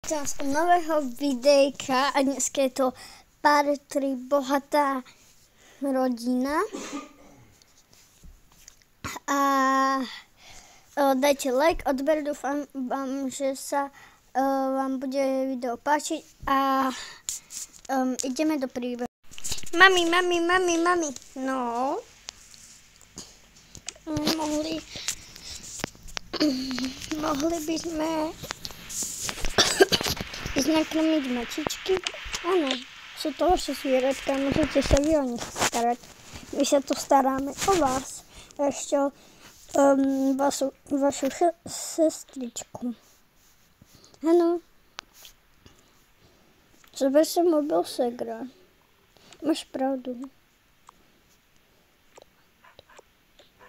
Čas nového videjka a dneska je to pár 3 bohatá rodina. A dajte like, odber, dúfam vám, že sa vám bude video páčiť a ideme do príbehu. Mami. No. Mohli by sme ísť nakrmiť mačičky? Áno, sú to vaše zvieratka, môžete sa vy o nich starať. My sa tu staráme o vás. Ešte vašu sestričku. Áno. Zober si mobil segra. Máš pravdu.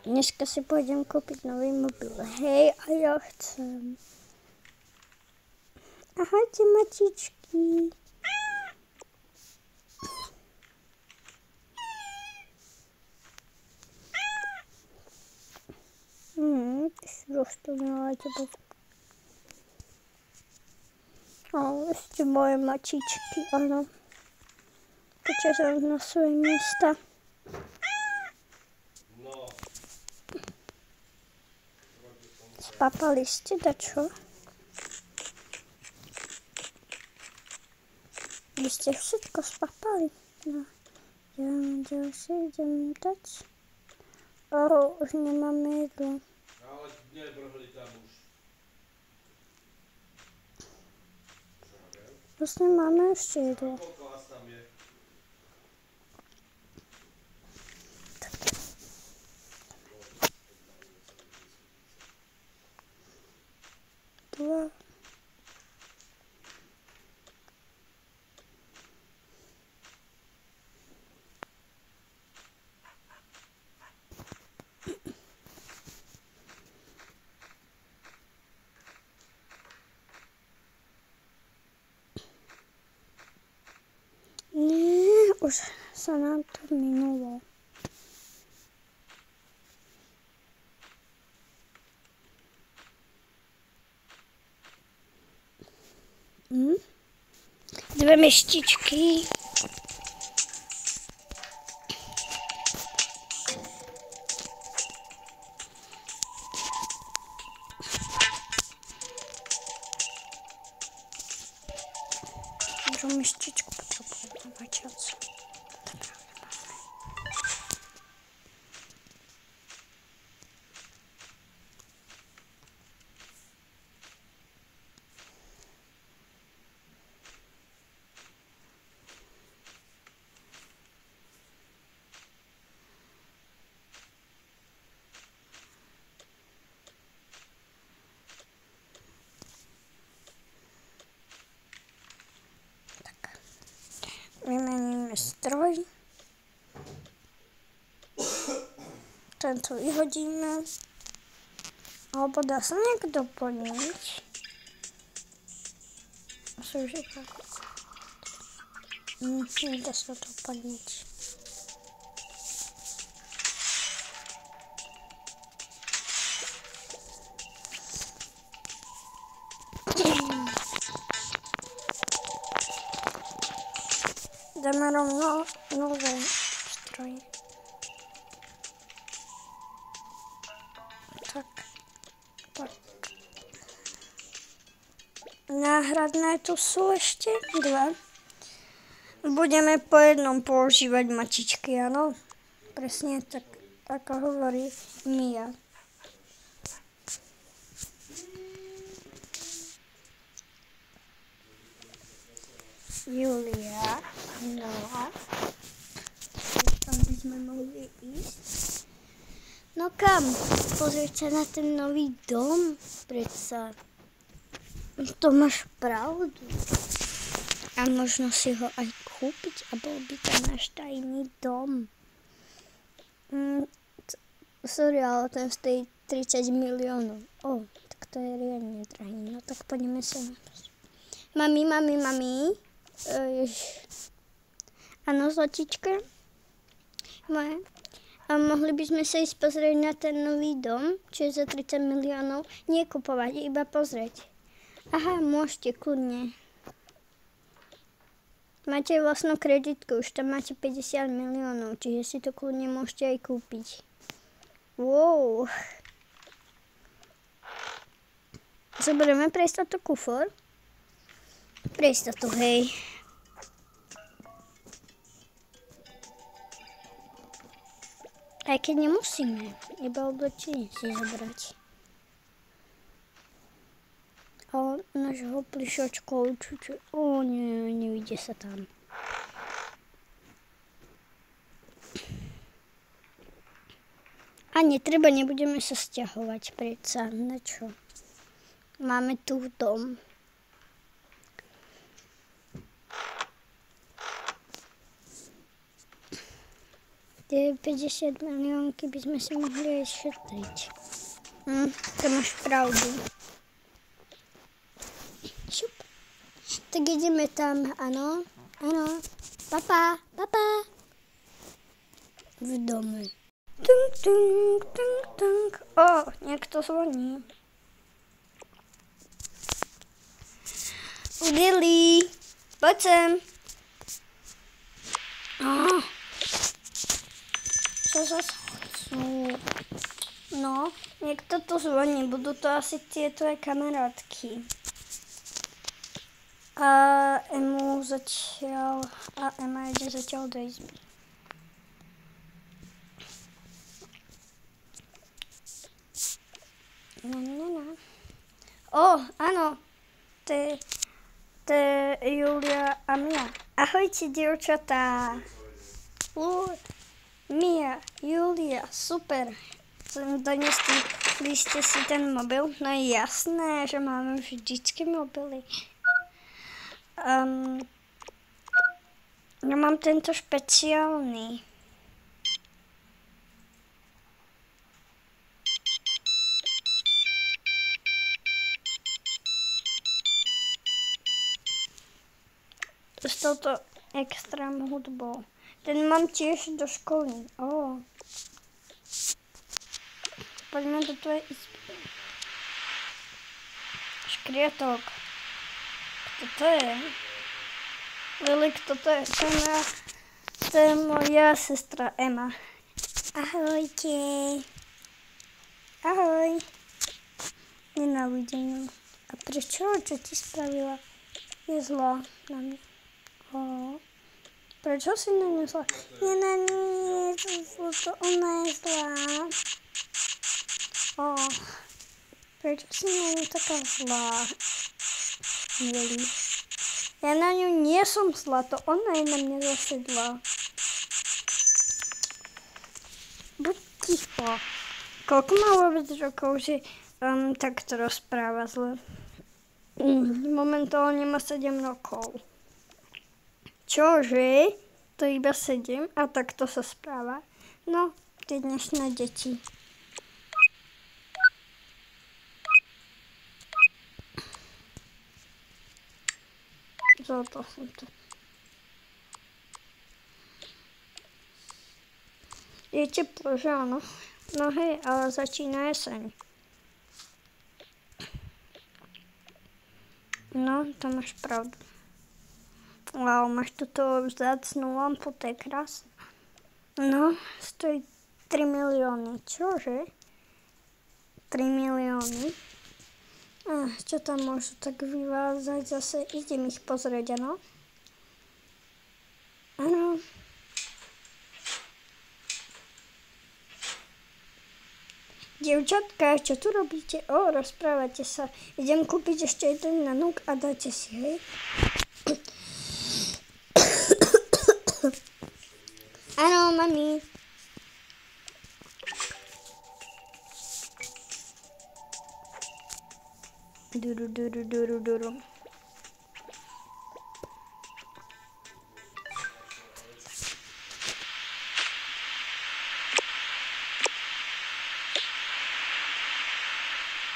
Dneska si pôjdem kúpiť nový mobil. Hej, a ja chcem. Ahojte, mačičky. Ty si roztomila teba. Ste moje mačičky, áno. Počkaj sa na svoje miesta. Spapali ste dačo? Vy ste všetko spapali. No, ja ďalšie idem dať. Už nemáme jedlo. Ale nebrhli tam už. Vlastne máme ešte jedlo. Koľko vás tam je? Dva. Už sa nám to minulo. Dve meštičky. Druhú meštičku potrebujem načať. Vymeníme stroj. Tento vyhodíme. Alebo dá sa nejak doplniť. Nedá sa doplniť. Dáme rovno nové stroje. Tak. Náhradné tu sú ešte dva. Budeme po jednom používať mačičky, áno? Presne tak, ako hovorí Mia. Julia, no tam by sme mohli ísť. No kam? Pozrieť sa na ten nový dom, predsa. To máš pravdu. A možno si ho aj kúpiť a bol by to náš tajný dom. Sorry, ale ten stojí 30 miliónov. Tak to je riadne drahý. No tak poďme sa na to. Mami. Áno, zlatička moje. A mohli by sme sa ísť pozrieť na ten nový dom, čo je za 30 miliónov. Nie kupovať, iba pozrieť. Aha, môžete, kľudne. Máte vlastnú kreditku, už tam máte 50 miliónov, čiže si to kľudne môžete aj kúpiť. Wow. Zoberieme pre istotu kufor. Pre istotu, hej. Aj keď nemusíme, iba oblečenie si zobrať. A nášho plišočka určite... Ó, nie, nevidie sa tam. A netreba, nebudeme sa sťahovať predsa. Na čo? Máme tu dom. Tie 50 miliónky by sme si mohli aj šetriť. To máš pravdu. Šup. Tak ideme tam, áno, áno. Papa, papa. V dome. Tung, tung, tung, tung. O, niekto zvoní. Lily, poď sem. Čo zase chcú? No, niekto tu zvoní, budú to asi tie tvoje kamarátky. A Ema ide zatiaľ do izby. O, áno, to je Julia a Mia. Ahojte, dievčatá. Mia, Julia, super. Donesli ste si ten mobil? No jasné, že máme vždycky mobily. Ja mám tento špeciálny. S touto extrém hudbou. Ten mám tiež do školy. Poďme do tvojej izby. Škrietok. Kto to je? Lily, kto to je? To je moja sestra Ema. Ahojte. Ahoj. Nenávidím ju. A prečo? Čo ti spravila? Je zlá na mňa. Prečo si na ňu zlá? Nie, ona je zlá. Prečo si na ňu taká zlá? Lily. Ja na ňu nie som zlá, to ona je na mňa zase zlá. Buď ticho. Koľko má vôbec rokov, že takto rozpráva zle? Momentálne má 7 rokov. Čože? To iba 7 a takto sa správa. No, tie dnešné deti. Zlato som to. Je teplo, že áno? No hej, ale začína jeseň. No, to máš pravdu. Wow, máš túto vzácnú lampu, to je krásne. No, stojí 3 milióny. Čože? 3 milióny? Čo tam môžu tak vyvázať zase? Idem ich pozrieť, áno? Áno. Dievčatka, čo tu robíte? Rozprávate sa. Idem kúpiť ešte jeden nanúk a dáte si, hej? Áno, mami. Duru.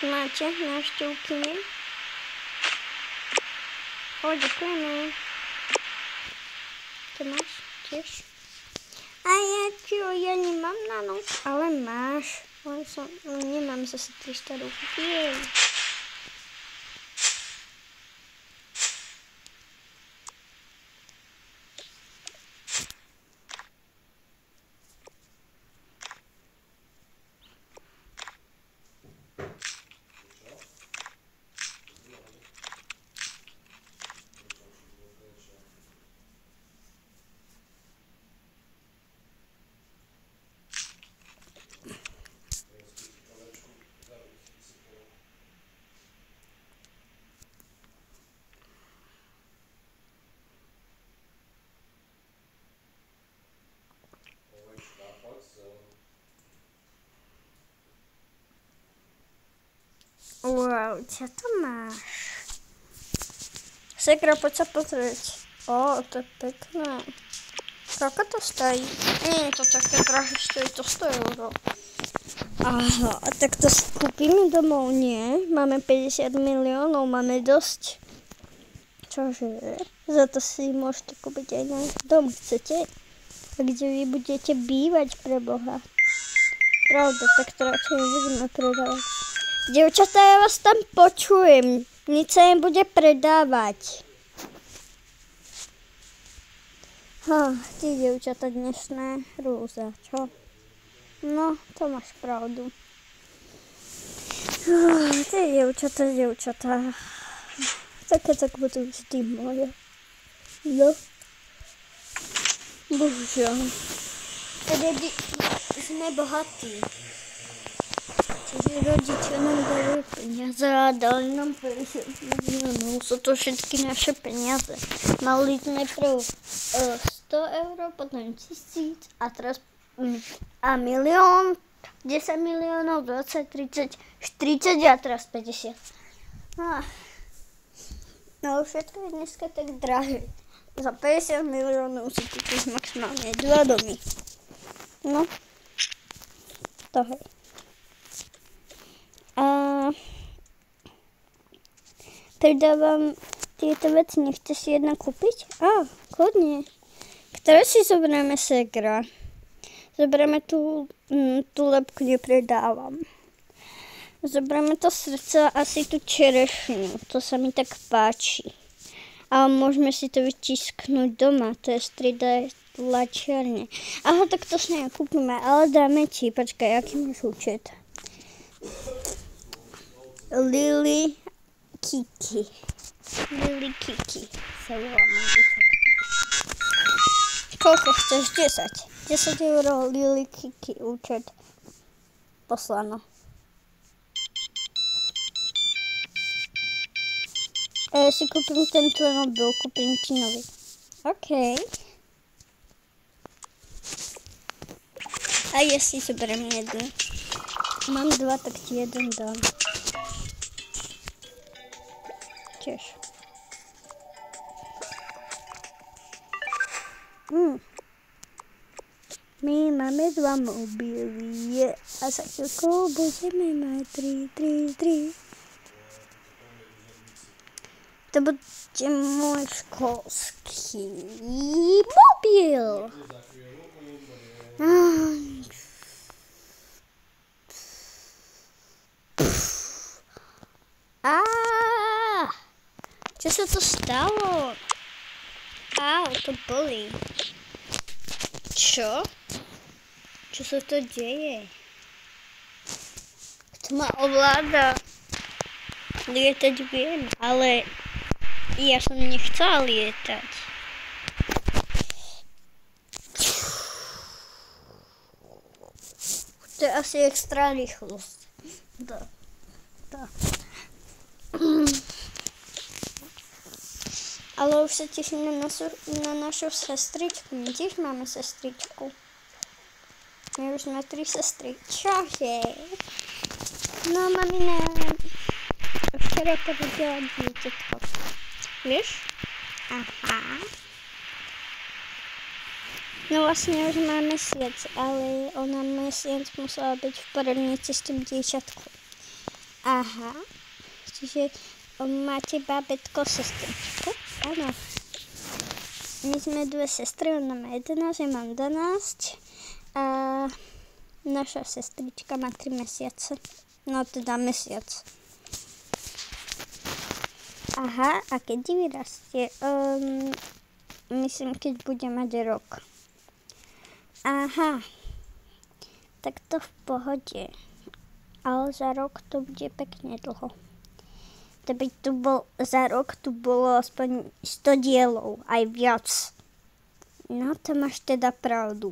Máte návštevkyne? Ďakujeme. To máš tiež? A ja nemám nanúk, ale máš. Nemám zase 300 rúk. dievča to máš? Sekra, poď sa pozrieť. To je pekné. Koľko to stojí? Nie je to také drahé, stojí to 100 euro. Aha, tak to kúpime domov, nie? Máme 50 miliónov, máme dosť. Čože? Za to si môžete kúpiť aj náš dom, chcete? A kde vy budete bývať, pre Boha? Pravda, tak to radšej nebudeme predávať. Dievčatá, ja vás tam počujem. Nič sa nebude predávať. Ty dievčatá dnešné rúza, čo? No, to máš pravdu. Ty dievčatá. Také tak budú vždy moje. No. Bohužiaľ. Tedy sme bohatí. Čiže rodičia nám dajú peniaze a dali nám 50 miliónov. Sú to všetky naše peniaze. Mali sme prv 100 euro, potom 1000 a teraz a milión, 10 miliónov, 20, 30, 40 a teraz 50. No všetko je dneska tak drahé. Za 50 miliónov si kúpiš maximálne 2 domy. No, to hej. Pridávam tieto veci, nechceš si jedna kúpiť? Kľudne. Ktoré si zoberieme, Segra? Zoberieme tú lebku, nepredávam. Zoberieme to srdce, asi tú čerešňu, to sa mi tak páči. A môžeme si to vytisknúť doma, to je striedadla čierne. Aha, tak to si nekúpime, ale dáme ti, počkaj, aký máš účet? Lily Kiki sa volá môj účet. Koľko chceš? 10 euro Lily Kiki účet. Poslano. Ja si kúpim ten tvoj mobil, kúpim ti nový. OK. A ja si zoberiem jednu. Mám 2, tak ti jeden dám. Tiež. My máme 2 mobily a za chvíľkou budeme mať 3. To bude môj školský mobil. Čo sa to stalo? To bolí. Čo? Čo sa to deje? Kto ma ovláda? Lietať viem, ale ja som nechcela lietať. To je asi extra rýchlosť. Ale už sa teším na našu sestričku. My tiež máme sestričku. My už sme 3 sestry. Čože? No, mamina. Včera povedala dieťatko. Vieš? Aha. No vlastne už má mesiac, ale ona mesiac musela byť v porodnici s tým dieťatkom. Aha. Čiže máte bábätko, sestričku? Áno. My sme 2 sestry, ona má 11, ja mám 12. A naša sestrička má 3 mesiace. No teda mesiac. Aha, a keď vyrastie? Myslím, keď bude mať rok. Aha. Tak to v pohode. Ale za rok to bude pekne dlho. Za rok tu bolo aspoň 100 dielov, aj viac. No, to máš teda pravdu.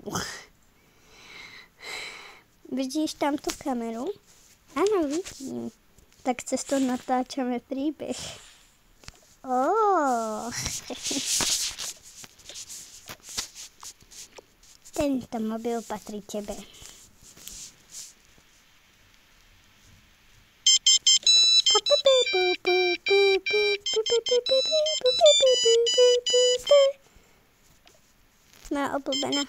Vidíš tam tú kameru? Áno, vidím. Tak cez to natáčame príbeh. Tento mobil patrí tebe. Papapi. Moja obľúbená.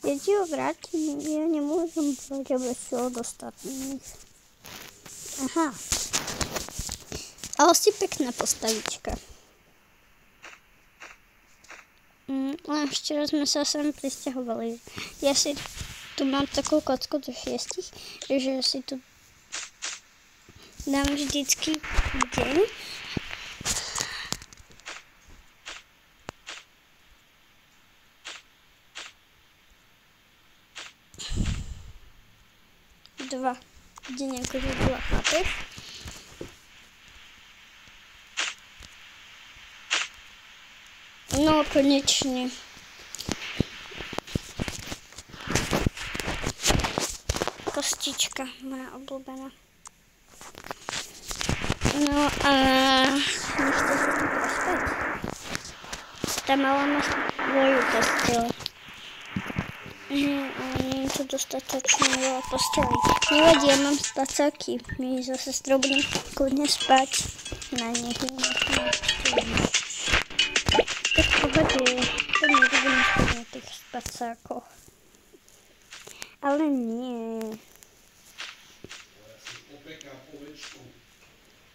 Ja ti ho vrátim, ja nemôžem brať lepšie od ostatných. Aha. Ale si pekná postavička. Len včera sme sa sem prisťahovali. Ja si tu mám takú kocku do 6, že si tu dám vždycky deň. Deň akože 2, chápeš? No, konečne. Kostička, moja obľúbená. No a nechce sa tu prespať. Tá mala má svoju posteľ. Ale nie je to dostatočne veľa postelí. Nevadí, ja mám spacáky. My so sestrou budem kľudne spať na nich. Tak pohode, to nebudem spať na tých spacákoch. Ale nie.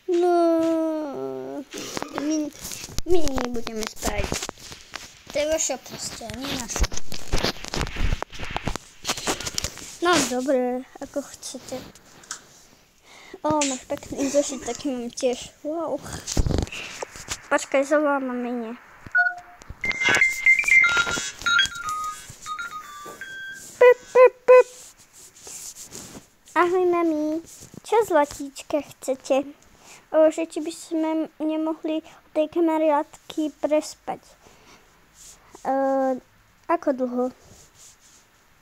No, my nebudeme spať. To je vaša posteľ, nie naša. No dobre, ako chcete. Máš pekný zošit, taký mám tiež. Wow. Počkaj, zavolám mamine. Ahoj mami, čo zlatíčka chcete? Že či by sme nemohli od tej kamarátky prespať. Ako dlho?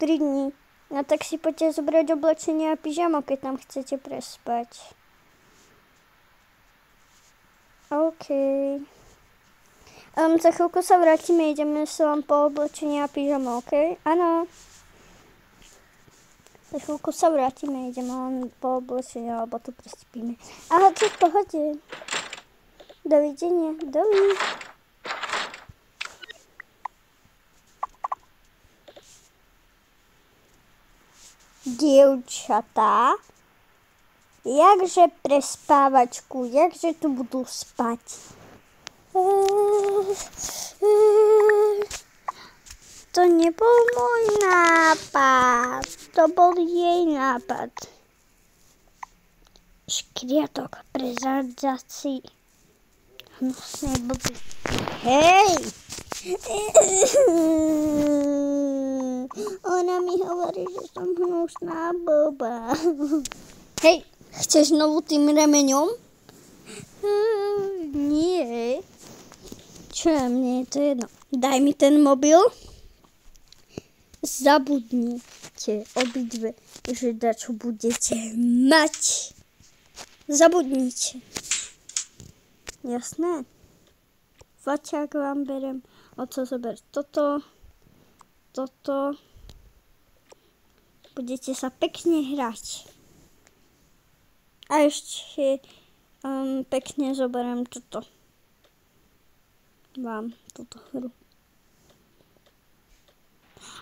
3 dní. No tak si poďte zobrať oblečenie a pyžamo, keď tam chcete prespať. OK. Za chvíľku sa vrátime, ideme sa vám po oblečenie a pyžamo, OK? Áno. Za chvíľku sa vrátime, ideme len po oblečenie, alebo tu prespíme. Aha, to v pohode. Dovidenia. Dievčatá, jakže prespávačku, jakže tu budú spať. To nebol môj nápad, to bol jej nápad. Škriatok prezradzací. Hnusné blbý. Hej! Ona mi hovorí, že som hnusná blbá. Hej, chceš znovu tým remeňom? Nie. Čo, mne je to jedno. Daj mi ten mobil. Zabudnite obidve, že dačo budete mať. Zabudnite. Jasné? Faťák vám berem. Oco zober toto. Budete sa pekne hrať. A ešte pekne zoberiem toto. Vám túto hru.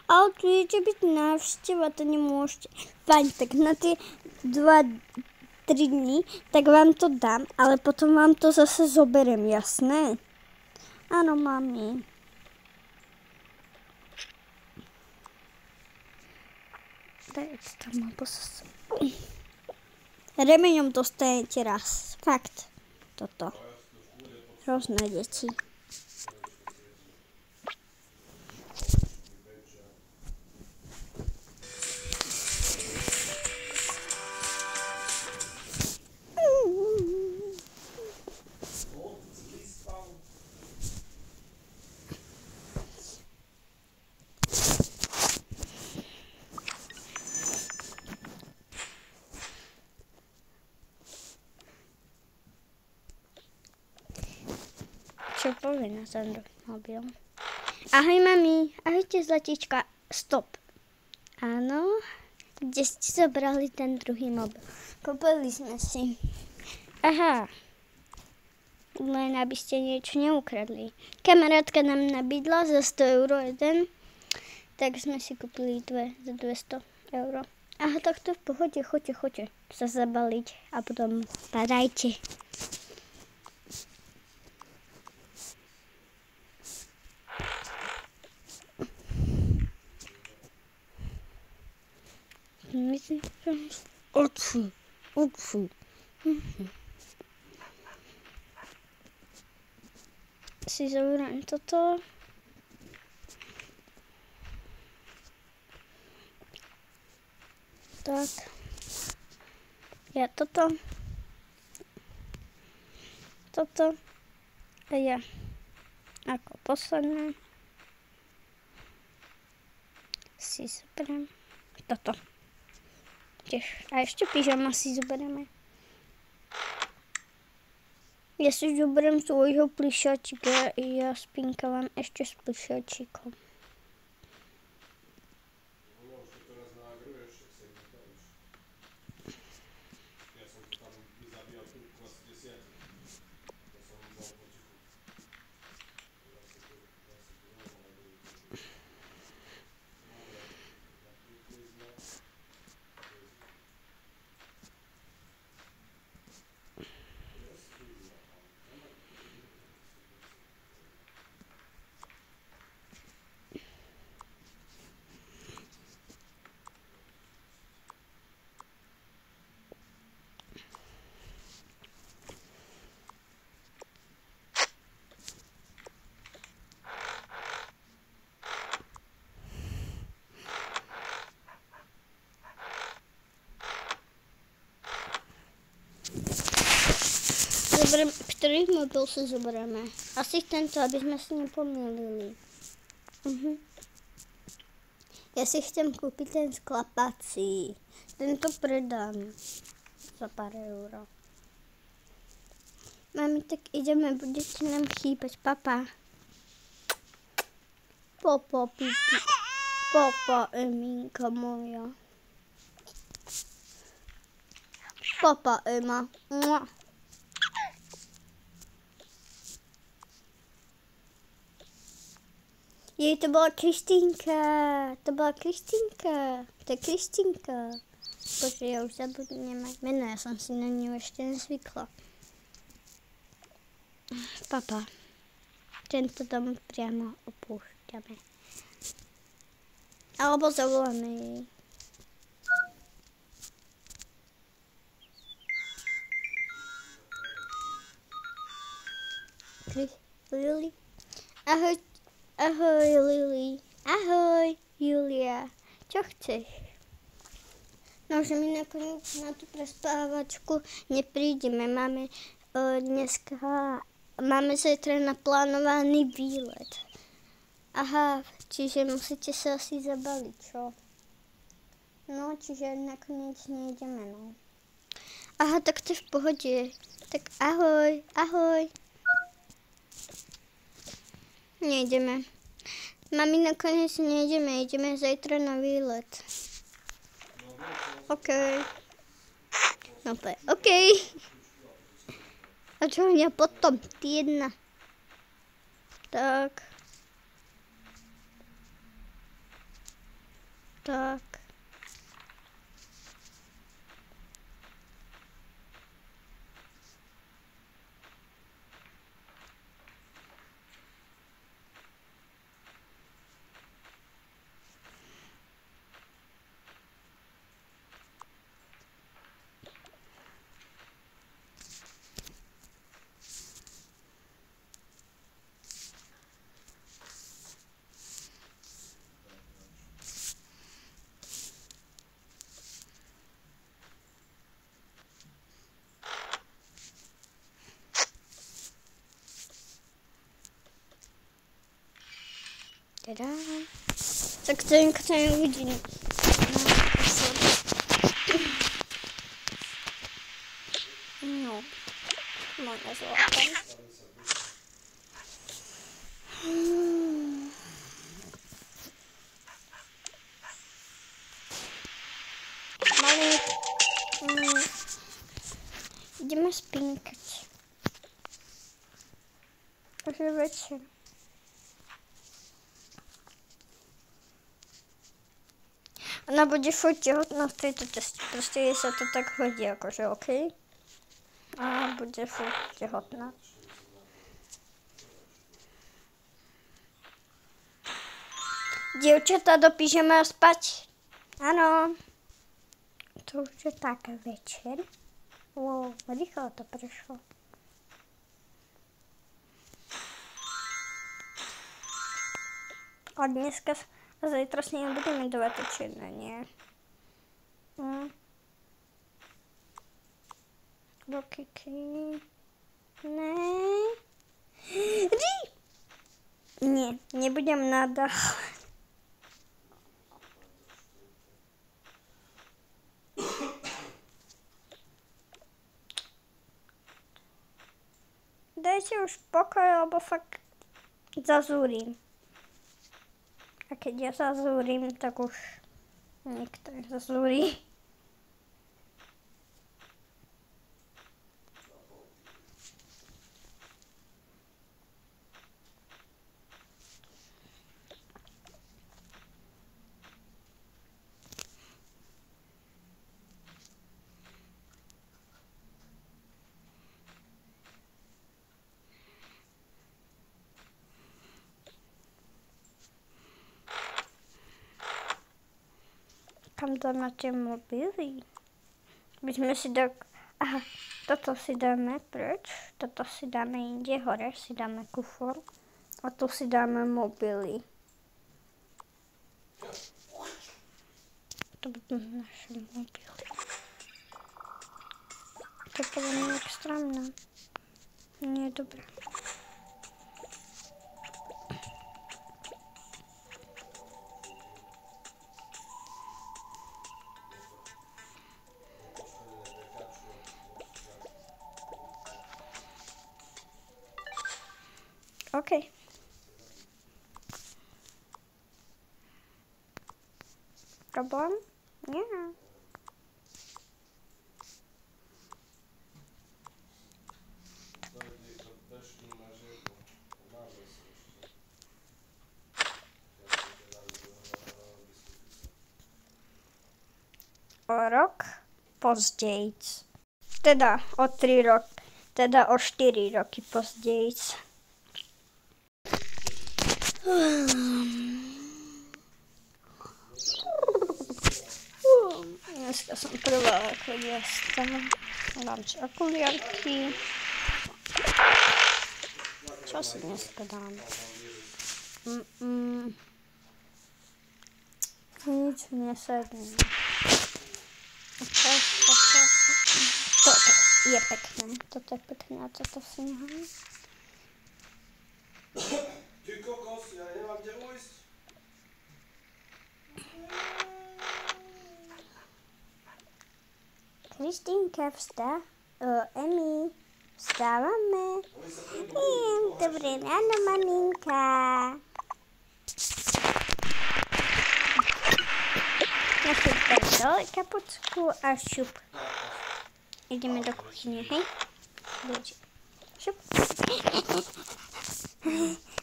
Ale tu ide byť návšteva, to nemôžete. Fajn, tak na tie 2-3 dní, tak vám to dám, ale potom vám to zase zoberiem, jasné? Áno, mami. Daj tam remeňom dostanete raz. Fakt. Toto. Hrozné deti. Čo povie na ten mobil? Ahoj mami, ahojte zlatíčka, stop. Áno, Kde ste zobrali ten druhý mobil? Kúpili sme si. Aha. Len aby ste niečo neukradli. Kamarátka nám nabídla za 100 € jeden, tak sme si kúpili dve za 200 €. Aha, tak to v pohode, choďte sa zabaliť a potom padajte. Myslím, že oči. Si zoberiem toto. Tak. Ja toto. Toto. A ja. Ako posledné. Si zoberiem toto. Tiež. A ešte pyžama si zoberieme. Ja si zoberiem svojho plišačika a ja spinkávam ešte s plišačikom. Ktorý mobil si zoberieme? Asi tento, aby sme si nepomýlili. Ja si chcem kúpiť ten sklapací. Tento predám za pár €. Mami, tak ideme, budete nám chýbať, papa. Papa, pipi. Papa, Eminka moja. Papa, Ema. Mua. Jej, to bola Kristýnka. To je Kristýnka. Bože, ja už zabudnem mať meno, ja som si na ňu ešte nezvykla. Papa, tento dom priamo opúšťame. Alebo zavoláme jej. Lili. Ahoj. Ahoj, Lili. Ahoj, Julia. Čo chceš? No, že my nakoniec na tú prespávačku neprídeme. Máme zajtra naplánovaný výlet. Aha, čiže musíte sa asi zabaliť, čo? No, čiže nakoniec nejdeme, no. Aha, tak to je v pohode. Tak ahoj, ahoj. Nejdeme. Mami, nakoniec nejdeme, ideme zajtra na výlet. OK. No to je OK. A čo mňa potom? Ty jedna. Tak. Tak. Tada. Tak to je hodinu. No, moja zlata. Ideme spinkať. Už je večer. Ona bude furt tehotná v tejto ceste. Proste jej sa to tak hodí, akože OK. A bude furt tehotná. Dievčatá, do pyžama spať. Áno. To už je tak večer. Wow, rýchlo to prešlo. A dneska a zajtra s ním budeme do večerné, nie? Rokiky. Ne. Nie, nebudem nadávať. Dajte už pokoj, lebo fakt zazúrim. A keď ja zazúrim, tak už nikto nezazúri. Kam dáme tie mobily? My sme si aha, toto si dáme preč, toto si dáme inde, hore si dáme kufor a tu si dáme mobily. To budú naše mobily. To je podľa mňa extrémne. Nie je dobré. OK. Problém? Nie. O rok pozdejc. Teda o 3 roky. Teda o 4 roky pozdejc. Dneska som prvá, ako ja stávam. Dám si okuliarky. Čo si dneska dám? Nič nesedne. Toto je pekné. Toto je pekné a toto si nechám. Ty kokos, ja nemám kde ujsť. Kristýnka, Emi, vstávame. Dobré ráno, maminka. Našupem dole kapucku a šup. Ideme do kuchyne, hej? Šup.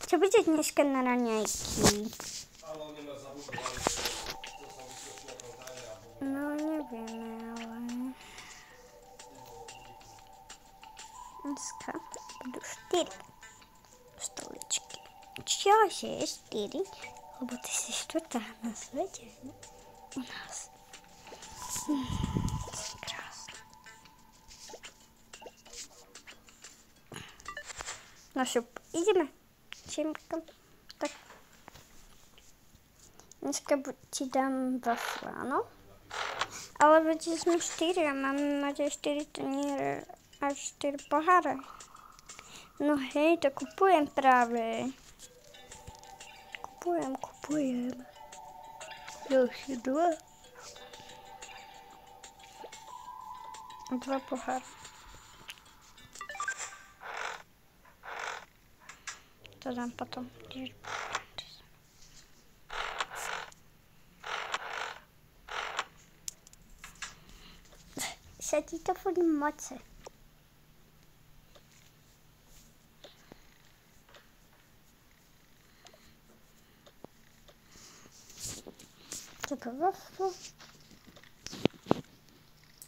Čo bude dneska na raňajky? No, nevieme, ale... Dneska budú 4 stoličky. Čože 4? Lebo ty si 4. na svete, ne? U nás. Krásne. No šup, ideme. Čimka. Tak. Dneska ti dám wafle, áno? Ale veď sme 4 a máme mať aj 4, to nie je až 4 poháre. No hej, to kupujem práve. Kupujem. Ďalšie 2. 2 poháre. To dám potom. se ti to furt moce. To prostu.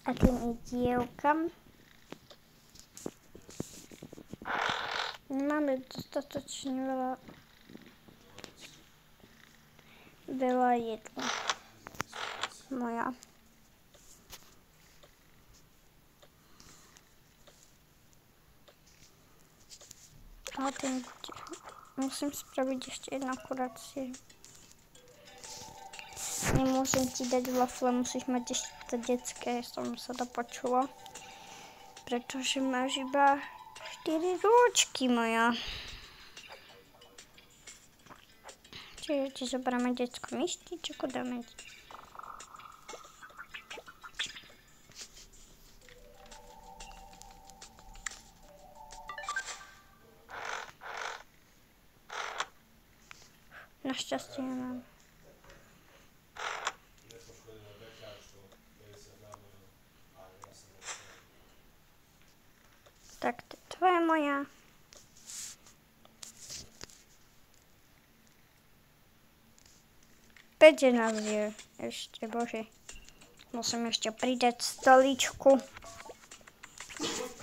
A tým dievkam nemáme dostatočne veľa jedla. Moja. A tým musím spraviť ešte jednu kuráciu. Nemôžem ti dať wafle, musíš mať ešte to detské, som sa dopočula. Pretože máš iba 4 rúčky, moja. Čiže ti zoberieme detskú myštičku, dáme ti. Našťastie nemám. Tak to je tvoja, moja. Päť nás je ešte, bože. Musím ešte pridať stoličku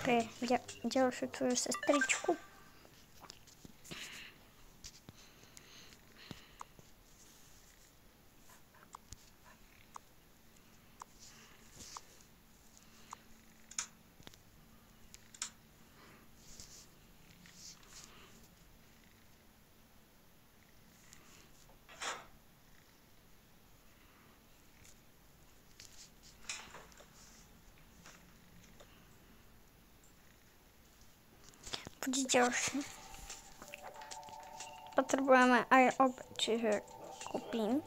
pre ďalšiu tvoju sestričku. Bude ďalší. Potrebujeme aj obed, čiže kúpim.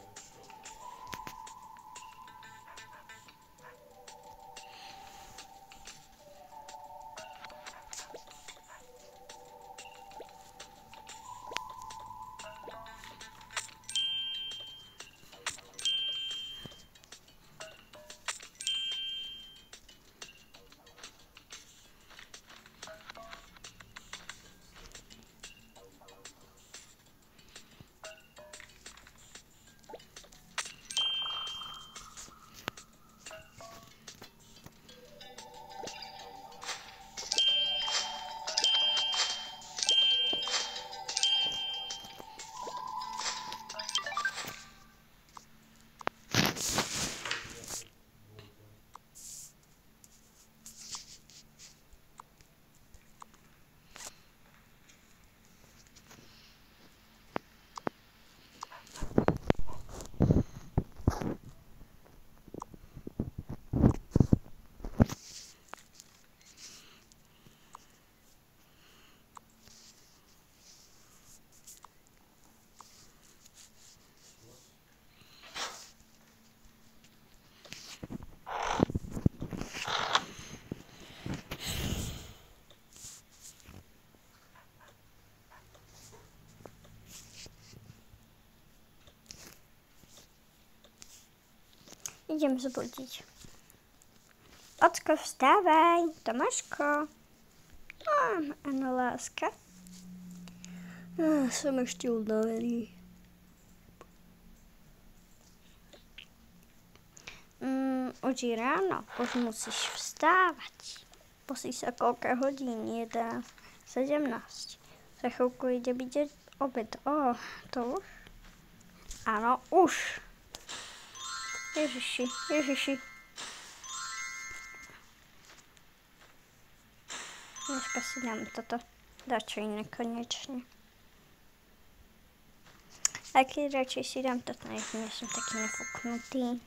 Idem zbudiť. Ocko, vstávaj, Tomáško. Áno, láska. Som ešte unavený. Už je ráno, už musíš vstávať. Pozri sa, koľko hodín je, 17. Za chvíľku ide byť obed. To už? Áno, už. Ježiši. Dneska si dám toto dačo iné konečne. A keď radšej si dám toto, nie som taký nafúknutý.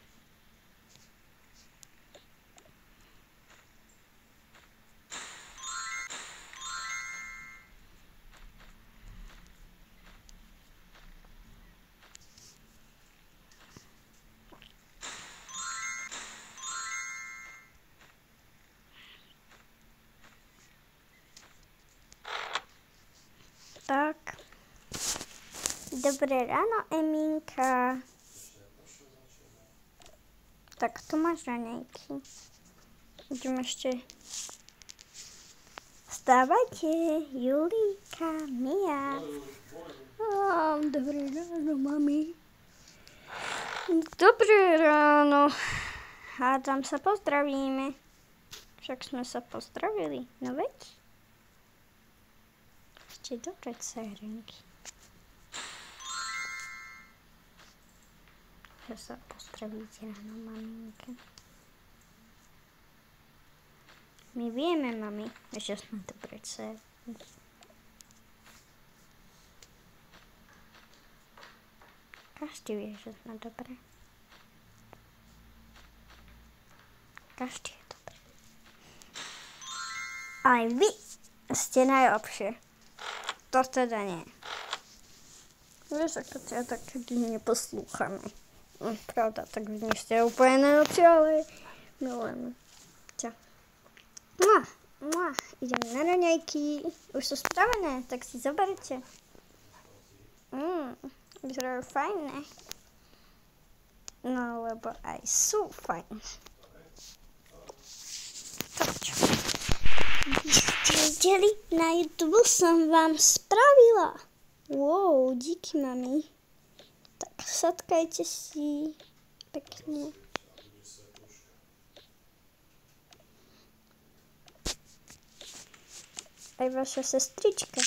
Tak. Dobré ráno, Eminka. Tak tu máš raňajky. Idem ešte. Vstávajte, Julíka, Mia. Dobré ráno, mami. Dobré ráno. Hádam sa pozdravíme. Však sme sa pozdravili, no veď? Ste dobré dcerenky. Že sa pozdravíte ráno, maminke. My vieme, mami, že sme dobré dcerenky. Každý vie, že sme dobré. Každý je dobrý. Aj vy ste najlepšie. To teda nie. Vieš, ako ťa tak kedy neposlúchame. Pravda, tak vy nie ste úplne najlepšie, ale milujeme ťa. Ideme na raňajky. Už sú spravené, tak si zoberte. Vyzerajú fajné. No, lebo aj sú fajné. Ste videli? Na YouTube som vám spravila. Wow, díky, mami. Tak sadkajte si pekne. Aj vaša sestrička.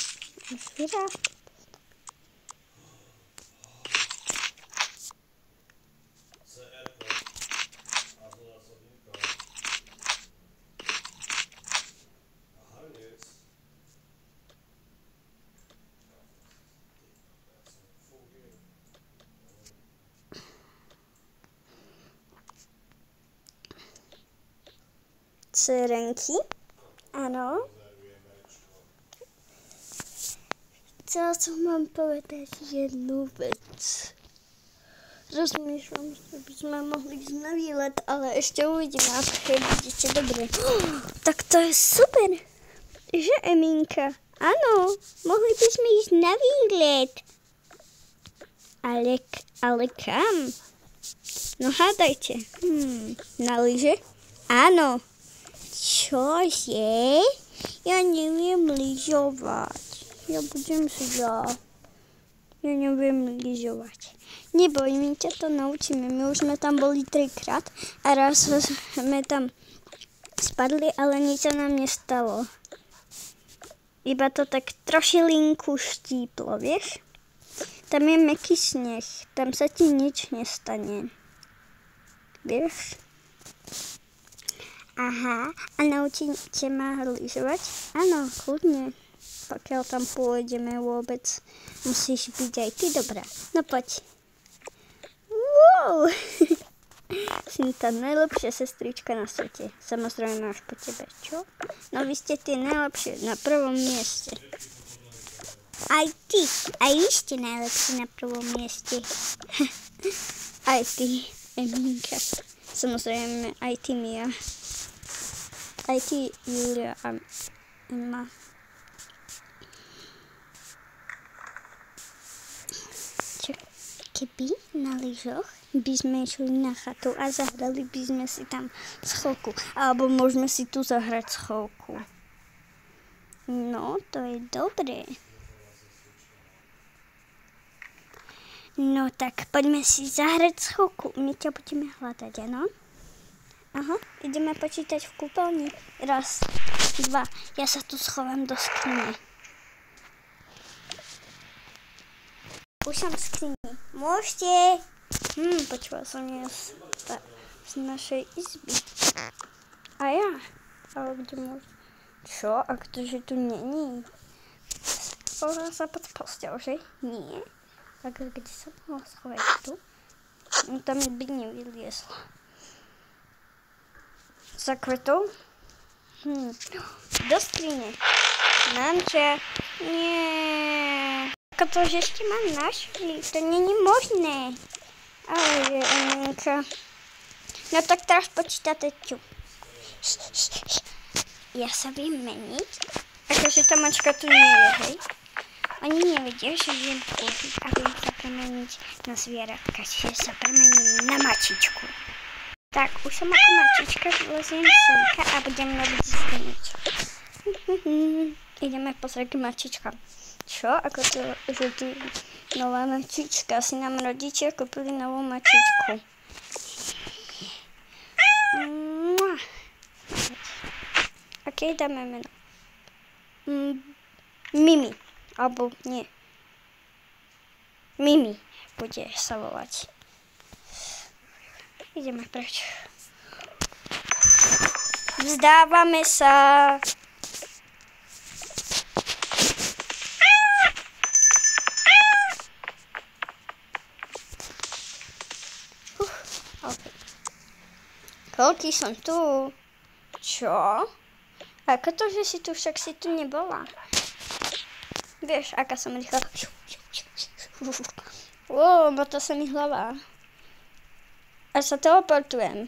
Dcerenky, áno. Chcela som vám povedať jednu vec. Rozmýšľam, že by sme mohli ísť na výlet, ale ešte uvidíme, ako budete dobre. Tak to je super, že Eminka? Áno, mohli by sme ísť na výlet. Ale kam? No hádajte. Na lyže? Áno. Čože? Ja neviem lyžovať. Ja budem zľa. Ja neviem lyžovať. Neboj, my ťa to naučíme. My už sme tam boli 3-krát a raz sme tam spadli, ale nič sa nám nestalo. Iba to tak trošilinku štíplo, vieš? Tam je mäkký sneh. Tam sa ti nič nestane. Vieš? Aha, a naučíte ma lyžovať? Áno, kľudne. Pokiaľ tam pôjdeme vôbec, musíš byť aj ty dobrá. No poď. Wow! Si tá najlepšia sestrička na svete. Samozrejme až po tebe, čo? No vy ste tie najlepšie, na prvom mieste. Aj ty, aj vy ste najlepší na prvom mieste. Aj ty, Eminka. Samozrejme, aj ty, Mia. Aj ty, Julia a Emma. Keby na lyžoch by sme išli na chatu a zahrali by sme si tam schovku. Alebo môžeme si tu zahrať schovku. No, to je dobré. No tak poďme si zahrať schovku. My ťa budeme hľadať, áno? Aha, ideme počítať v kúpeľni. 1, 2, ja sa tu schovám do skrine. Už som v skrini. Môžete. Počula som ja z našej izby. A ja? Ale kde môžem? Čo? A ktože tu není? Schovala sa pod postel, že? Nie. A kde sa mohla schovať? Tu? No tam by nevyliezla. Za kvetou? Do skrine. Mamča. Nie. Ako to, že ste ma našli? To není možné. Ale je, Eminka. No tak teraz počítate čo? Ja sa viem meniť? Akože tá mačka tu nie je, hej? Oni nevedia, že viem chodiť a viem sa premeniť na zvieratka. Čiže sa premením na mačičku. Tak, už som ako mačička, vyleziem semka a budem robiť zdeničko. Ideme pozrieť mačička. Čo? Ako to, že tu nová mačička? Si nám rodičia kúpili novú mačičku. Ok, dáme meno. Mimi. Alebo nie. Mimi bude sa volať. Ideme preč. Vzdávame sa. Okay. Koľký som tu? Čo? Ako to, že si tu, však si tu nebola? Vieš, aká som rýchla. Bo to sa mi hlava. A sa teleportujem.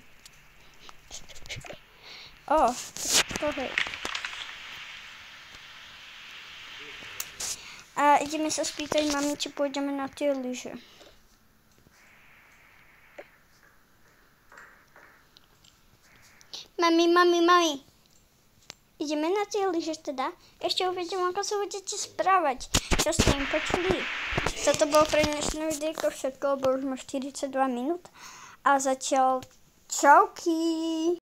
Pohej. A ideme sa spýtať mami, či pôjdeme na tie lyže. Mami. Ideme na tie lyže teda? Ešte uvidím, ako sa budete správať. Čo ste im počuli? Toto bolo pre dnešné videjko všetko, lebo už má 42 minút. A zatiaľ čauky.